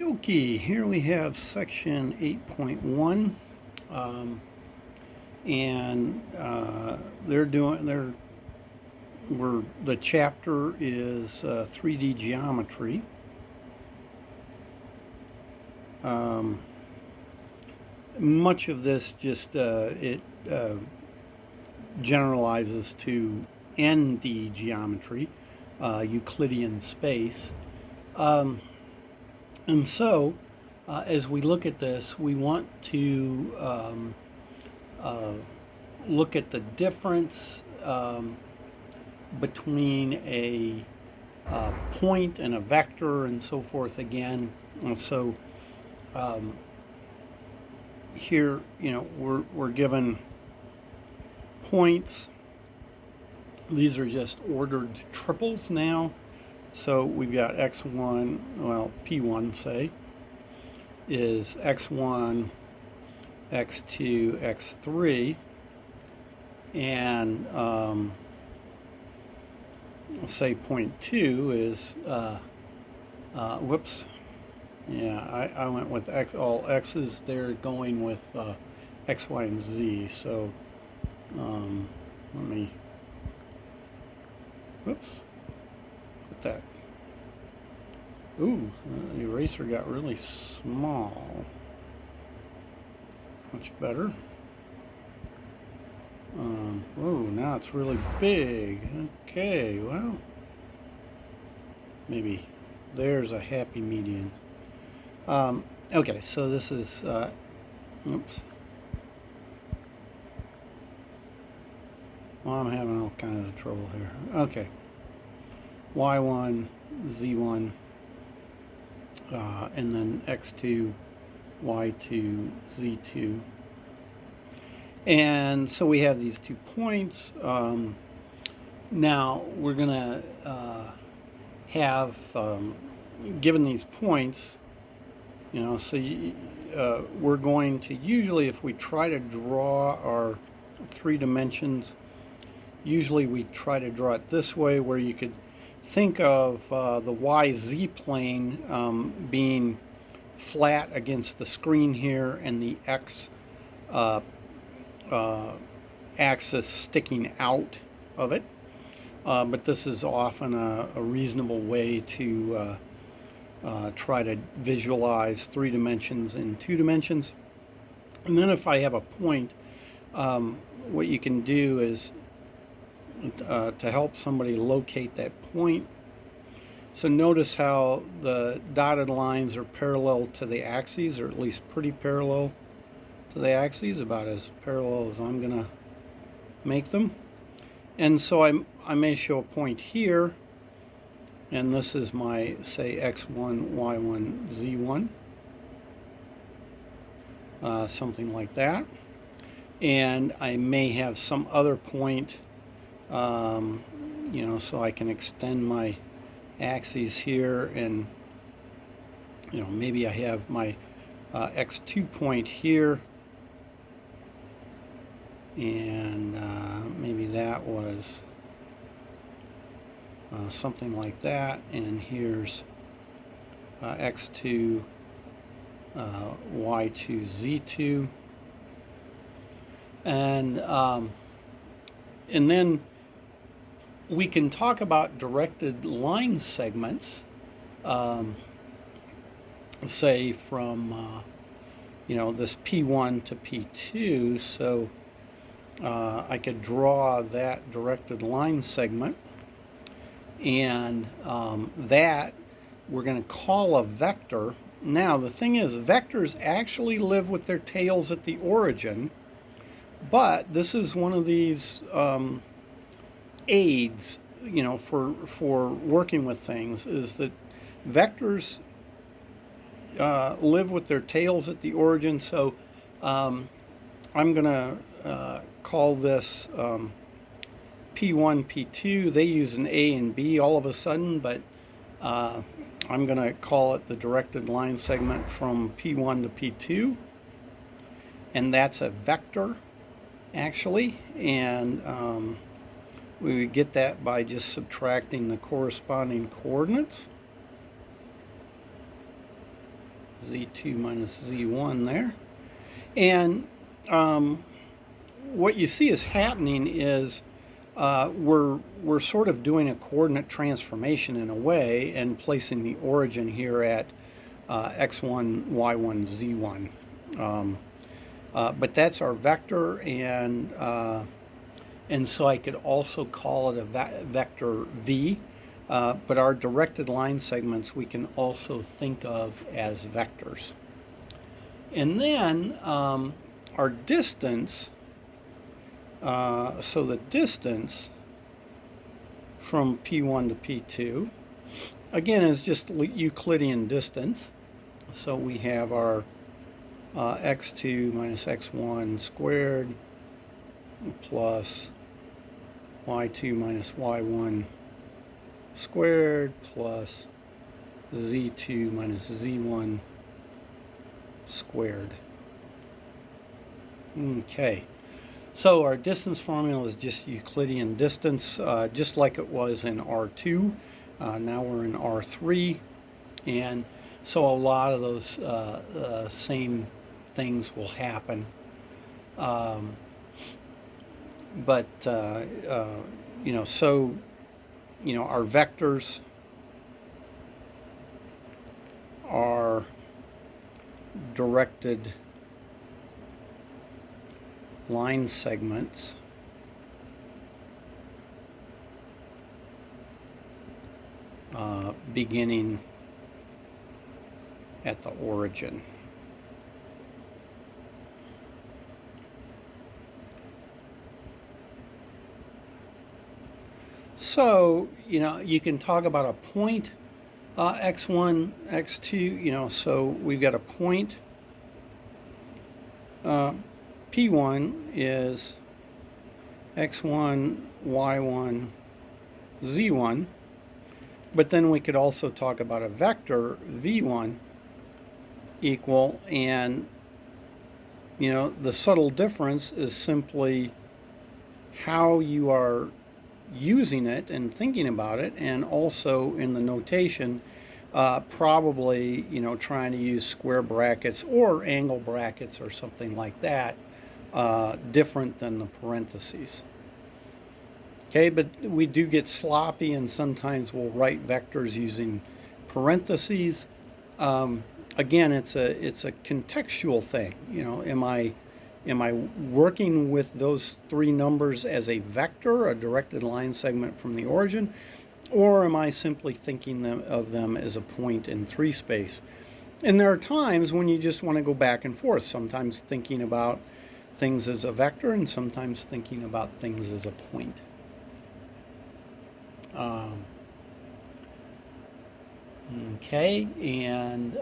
Okay, here we have section 8.1, and the chapter is 3D geometry. Much of this just generalizes to ND geometry, Euclidean space. And so, as we look at this, we want to look at the difference between a point and a vector and so forth again. And so here, we're given points. These are just ordered triples now. So we've got x1, well, p1, say, is x1, x2, x3, and let's say point 2 is, whoops, yeah, I went with all x's there, going with x, y, and z, so let me, whoops. That. Ooh, the eraser got really small. Much better. Oh, now it's really big. Okay, well, maybe there's a happy median. Okay, so this is, oops. Well, I'm having all kinds of trouble here. Okay. Y1, Z1, and then X2, Y2, Z2. And so we have these 2 points. Now we're going to have, given these points, so we're going to usually, if we try to draw our 3 dimensions, usually we try to draw it this way, where you could think of the YZ plane being flat against the screen here, and the X axis sticking out of it. But this is often a reasonable way to try to visualize 3 dimensions in 2 dimensions. And then if I have a point, what you can do is to help somebody locate that point. So notice how the dotted lines are parallel to the axes, or at least pretty parallel to the axes, about as parallel as I'm going to make them. And so I may show a point here, and this is my, say, x1, y1, z1, something like that. And I may have some other point, so I can extend my axes here, and maybe I have my x2 point here, and maybe that was something like that, and here's x2, y2, z2, and then we can talk about directed line segments, say from this P1 to P2. So I could draw that directed line segment, and that we're going to call a vector. Now the thing is, vectors actually live with their tails at the origin, but this is one of these aids, for working with things, is that vectors live with their tails at the origin. So I'm going to call this P1, P2. They use an A and B all of a sudden, but I'm going to call it the directed line segment from P1 to P2, and that's a vector, actually. And we would get that by just subtracting the corresponding coordinates. z2 minus z1 there. And what you see is happening is we're sort of doing a coordinate transformation in a way and placing the origin here at x1, y1, z1. But that's our vector, and so I could also call it a vector v. But our directed line segments we can also think of as vectors. And then our distance, so the distance from P1 to P2, again, is just Euclidean distance. So we have our x2 minus x1 squared plus y2 minus y1 squared plus z2 minus z1 squared. Okay, so our distance formula is just Euclidean distance, just like it was in R2. Now we're in R3, and so a lot of those same things will happen. But you know, so you know, our vectors are directed line segments beginning at the origin. So, you know, you can talk about a point, x1, x2, you know, so we've got a point. P1 is x1, y1, z1, but then we could also talk about a vector, v1, equal, and, you know, the subtle difference is simply how you are using it and thinking about it, and also in the notation, probably, you know, trying to use square brackets or angle brackets or something like that, different than the parentheses. Okay, but we do get sloppy, and sometimes we'll write vectors using parentheses. Again, it's a contextual thing. You know, am I working with those three numbers as a vector, a directed line segment from the origin, or am I simply thinking of them as a point in 3 space? And there are times when you just want to go back and forth, sometimes thinking about things as a vector and sometimes thinking about things as a point. Okay, and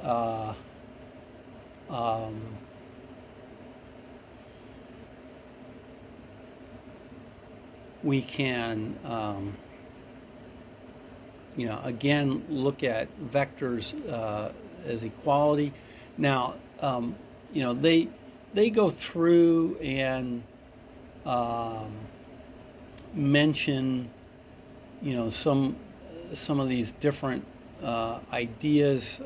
we can, you know, again, look at vectors as equality. Now, you know, they go through and mention, you know, some of these different ideas.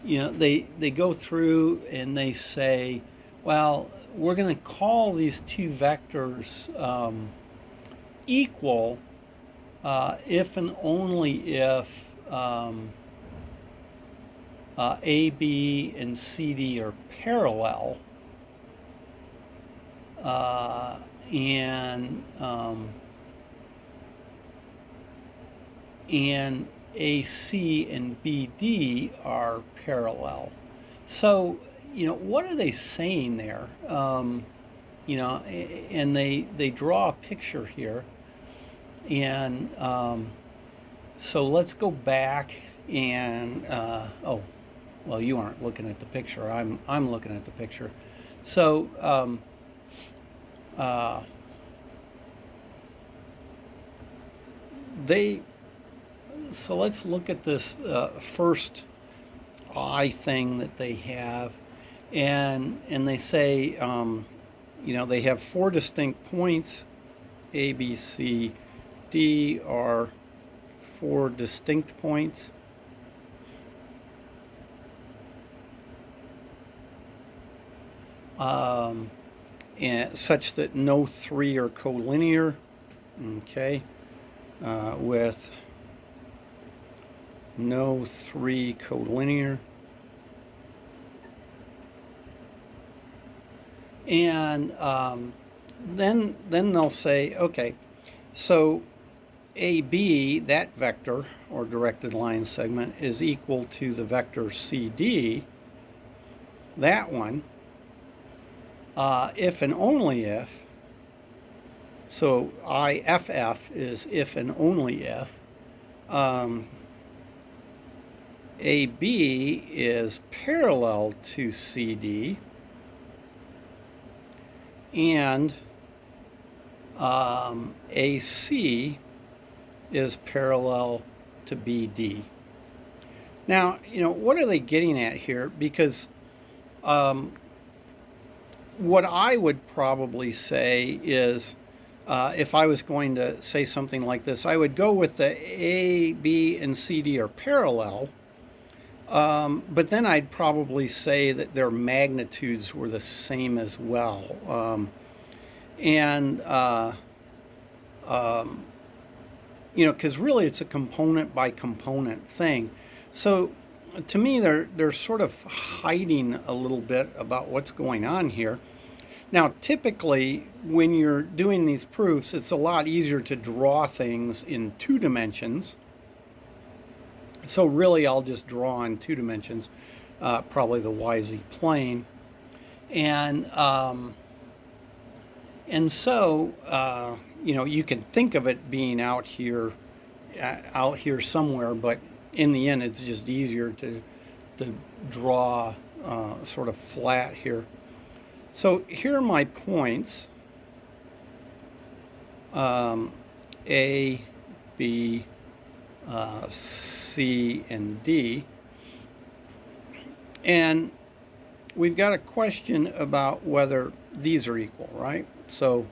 You know, they go through and they say, well, we're going to call these two vectors equal if and only if AB and CD are parallel, and AC and BD are parallel. So, you know, what are they saying there? You know, and they draw a picture here, and so let's go back and oh, well, you aren't looking at the picture. I'm looking at the picture. So so let's look at this first I thing that they have, and they say, you know, they have 4 distinct points. A, B, C, D are 4 distinct points. and such that no three are collinear. Okay, with no three collinear. And then they'll say, okay, so AB, that vector or directed line segment, is equal to the vector CD, that one, if and only if. So IFF is if and only if. AB is parallel to CD, and AC is parallel to BD. Now, what are they getting at here? Because what I would probably say is, if I was going to say something like this, I would go with the A, B, and CD are parallel, but then I'd probably say that their magnitudes were the same as well. Because really it's a component by component thing. So to me, they're sort of hiding a little bit about what's going on here. Now, typically, when you're doing these proofs, it's a lot easier to draw things in 2 dimensions. So really, I'll just draw in 2 dimensions, probably the YZ plane. And so, you can think of it being out here somewhere, but in the end, it's just easier to draw sort of flat here. So here are my points, A, B, C, and D. And we've got a question about whether these are equal, right? So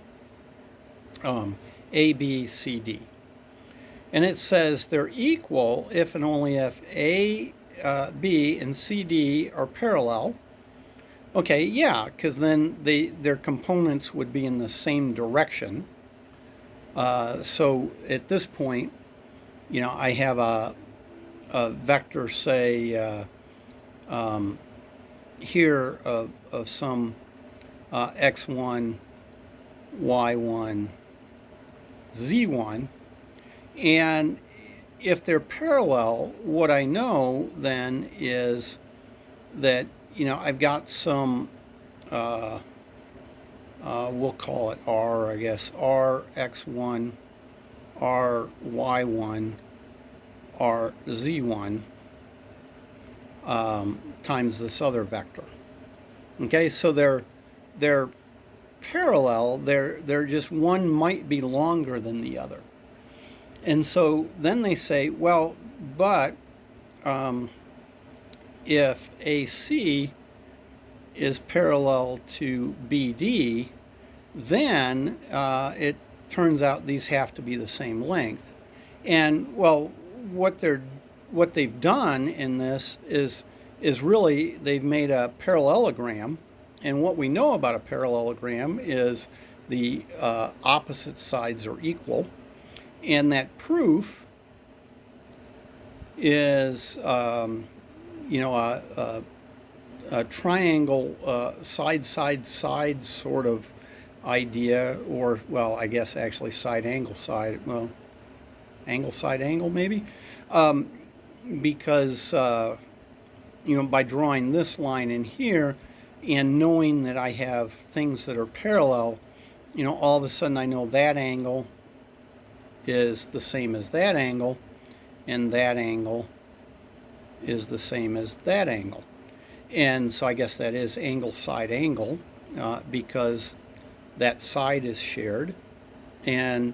A, B, C, D. And it says they're equal if and only if A, B, and C, D are parallel. Okay, yeah, because then their components would be in the same direction. So at this point, I have a vector, say, here of some x1, y1, z1. And if they're parallel, what I know then is that I've got some, we'll call it R, I guess, R x1, R y1, R z1 times this other vector. Okay, so they're parallel. They're just, one might be longer than the other. And so then they say, well, but if AC is parallel to BD, then it turns out these have to be the same length. And well, what they've done in this is really they've made a parallelogram. And what we know about a parallelogram is the opposite sides are equal. And that proof is, a triangle side sort of idea, or, well, I guess actually side angle side, well, angle side angle maybe, because, by drawing this line in here and knowing that I have things that are parallel, all of a sudden I know that angle is the same as that angle, and that angle is the same as that angle. And so I guess that is angle side angle, because that side is shared. And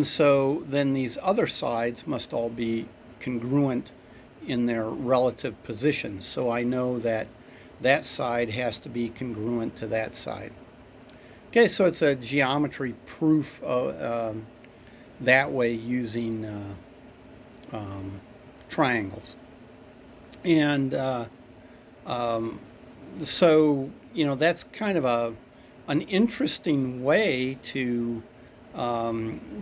so then these other sides must all be congruent in their relative positions. So I know that that side has to be congruent to that side. Okay, so it's a geometry proof of, that way, using triangles. And So, that's kind of an interesting way to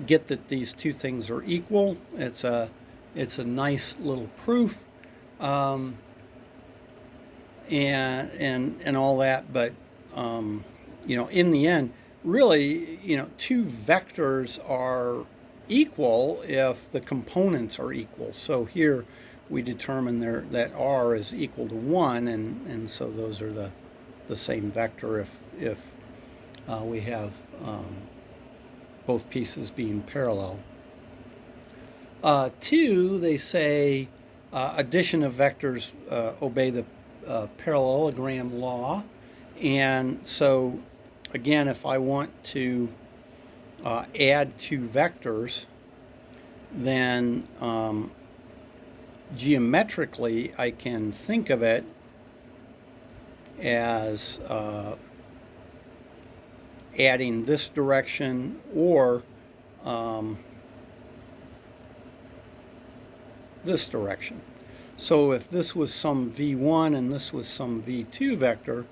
get that these two things are equal. It's a nice little proof, um, and all that. But in the end, really, two vectors are equal if the components are equal. So here we determine that r is equal to 1, and so those are the same vector if we have both pieces being parallel. 2, they say addition of vectors obey the parallelogram law. And so, again, if I want to add two vectors, then geometrically I can think of it as adding this direction or this direction. So if this was some v1 and this was some v2 vector,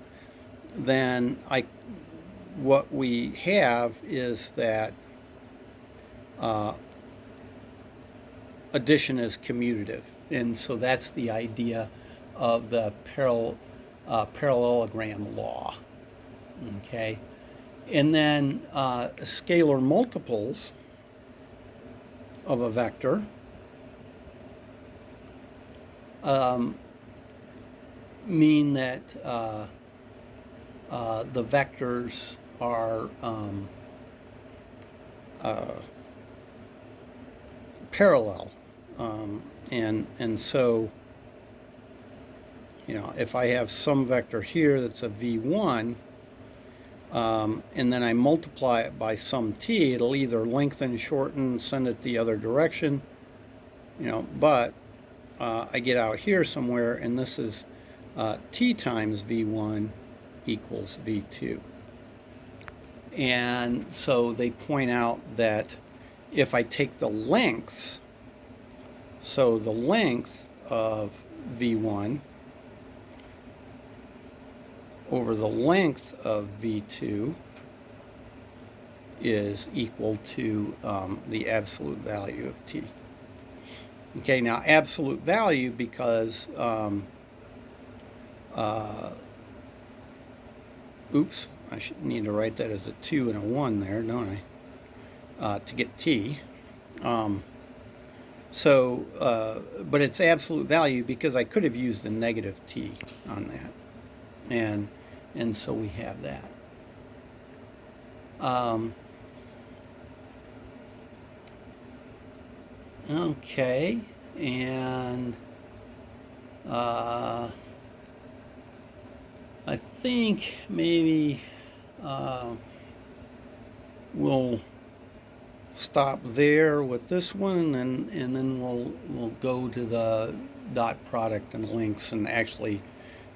then what we have is that addition is commutative, and so that's the idea of the parallelogram law. Okay, and then scalar multiples of a vector mean that the vectors are parallel, and so if I have some vector here that's a v1, and then I multiply it by some t, it'll either lengthen, shorten, send it the other direction, but I get out here somewhere, and this is t times v1 equals v2. And so they point out that if I take the lengths, so the length of v1 over the length of v2 is equal to the absolute value of t. Okay, now absolute value because oops, I should need to write that as a 2 and a 1 there, don't I? To get t. But it's absolute value because I could have used a negative t on that, and so we have that. Okay, and I think maybe we'll stop there with this one, and then we'll go to the dot product and links and actually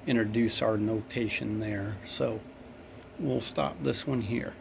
introduce our notation there. So we'll stop this one here.